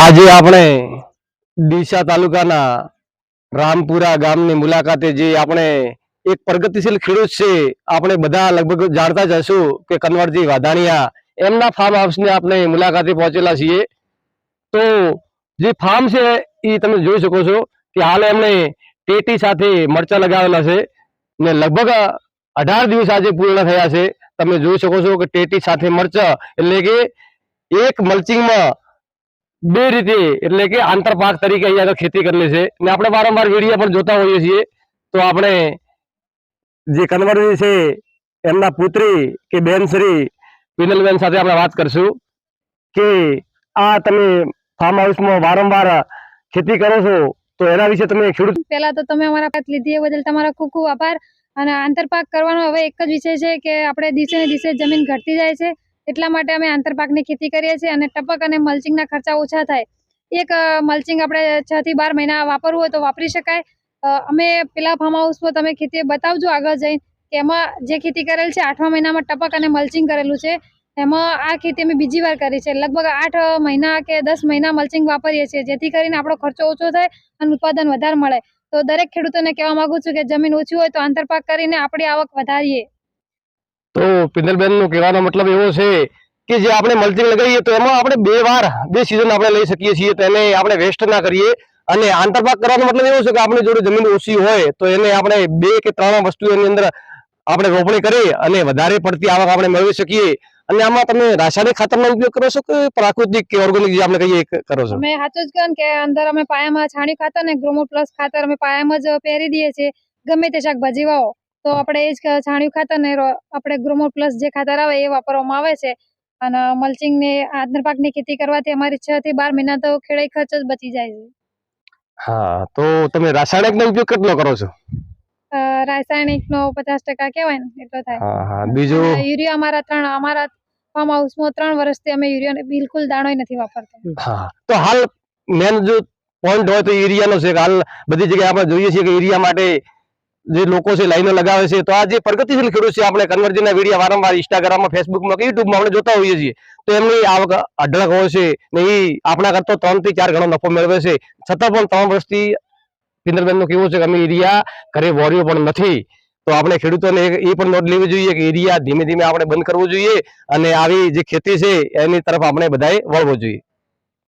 આજે આપણે ડીસા તાલુકાના રામપુરા ગામની મુલાકાતે જે આપણે એક પ્રગતિશીલ ખેડૂત છે, આપણે બધા લગભગ જાણતા જ હશું કે કનવરજી વાધાણીયા, એમના ફાર્મ હાઉસની આપણે મુલાકાતે પહોંચેલા છીએ। તો જે ફાર્મ છે એ તમે જોઈ શકો છો કે હાલ એમણે ટેટી સાથે મરચા લગાવેલા છે ને લગભગ 18 દિવસ આજે પૂર્ણ થયા છે। તમે જોઈ શકો છો કે ટેટી સાથે મરચા એટલે કે એક મલ્ચિંગમાં બે રીતે એટલે કે આંતરપાક તરીકે અહીંયા ખેતી કરેલી છે ને આપણે વારંવાર વિડીયો પણ જોતા હોઈએ છીએ। તો આપણે જે કનવરજી છે એમના પુત્રી કે બેન શ્રી પિનલબેન સાથે આપણે વાત કરશું કે આ તમે ફાર્મ હાઉસમાં વારંવાર ખેતી કરો છો તો એના વિશે તમે ખેડૂત પહેલા તો તમે અમારા વાત લીધી એ બદલ તમારો ખૂબ ખૂબ આભાર। અને આંતરપાક કરવાનો હવે એક જ વિષય છે કે આપણે દિવસે ને દિવસે જમીન ઘટતી જાય છે, એટલા માટે અમે આંતરપાકની ખેતી કરીએ છીએ અને ટપક અને મલ્ચિંગના ખર્ચા ઓછા થાય। એક મલ્ચિંગ આપણે 6 થી 12 મહિના વાપરવું હોય તો વાપરી શકાય। અમે પેલા ફાર્મ હાઉસમાં તમે ખેતી બતાવજો આગળ જઈને કે એમાં જે ખેતી કરેલ છે 8મા મહિનામાં ટપક અને મલ્ચિંગ કરેલું છે, એમાં આ ખેતી અમે બીજી વાર કરી છે। લગભગ 8 મહિના કે 10 મહિના મલ્ચિંગ વાપરીએ છીએ, જેથી કરીને આપણો ખર્ચો ઓછો થાય અને ઉત્પાદન વધારે મળે। તો દરેક ખેડૂતોને કહેવા માંગુ છું કે જમીન ઓછી હોય તો આંતરપાક કરીને આપણી આવક વધારીએ। તો પિનલબેન નો કહેવાનો મતલબ એવો છે કે જે આપણે મલ્ચિંગ લગાવીએ તો એમાં આપણે બે સીઝન આપણે લઈ શકીએ છીએ, તો એને આપણે વેસ્ટ ના કરીએ। અને આંતરપાક કરવાનો મતલબ એવો છે કે આપણી જોડે જમીન ઓછી હોય તો એને આપણે 2 કે 3 વસ્તુ એની અંદર આપણે રોપણી કરી અને વધારે પડતી આવક આપણે મેળવી શકીએ। અને આમાં તમે રાસાયણિક ખાતરનો ઉપયોગ કરો છો કે પ્રાકૃતિક કે ઓર્ગેનિક જે આપણે કહીએ કરો છો? અમે સાચું જ કહું કે અંદર અમે પાયામાં છાણિયું ખાતર ને ગ્રોમો પ્લસ ખાતર અમે પાયામાં જ પહેરી દઈએ છીએ। ગમે તે શાકભાજી વાવો તો આપણે એ જ છાણિયું ખાતર ને આપણે ગ્રોમો પ્લસ જે ખાતર આવે એ વાપરવામાં આવે છે। અને મલ્ચિંગ ને આંતરપાકની ખેતી કરવાથી અમારી 6 થી 12 મહિના તો ખેડાઈ ખર્ચ જ બચી જાય છે। હા, તો તમે રાસાયણિકનો ઉપયોગ કેટલો કરો છો? રાસાયણિક નો 50% કહેવાય ને એટલો થાય। હા હા, બીજું યુરિયા અમારા ફાર્મ હાઉસમાં 3 વર્ષથી અમે યુરિયા બિલકુલ દાણોય નથી વાપરતા। હા, તો હાલ મેન જો પોઈન્ટ હોય તો યુરિયાનો છે। હાલ બધી જગ્યાએ આપણે જોઈએ છીએ કે યુરિયા માટે જે લોકો છે લાઈનો લગાવે છે, તો આ જે પ્રગતિશીલ ખેડૂત છે આપણે કન્વર્જીના વિડીયો વારંવાર ઇન્સ્ટાગ્રામમાં, ફેસબુકમાં કે યુટ્યુબમાં આપણે જોતા હોઈએ છીએ, તો એમની આવક અઢળક હોય છે ને એ આપણા કરતો 3 થી 4 ગણો નફો મેળવે છે। છતાં પણ 3 વર્ષથી પિનલબેનનું કેવું છે કે અમે યુરિયા ઘરે વોર્યું પણ નથી। તો આપણે ખેડૂતોને એ પણ નોંધ લેવી જોઈએ કે યુરિયા ધીમે ધીમે આપણે બંધ કરવું જોઈએ અને આવી જે ખેતી છે એની તરફ આપણે બધાએ વળવું જોઈએ।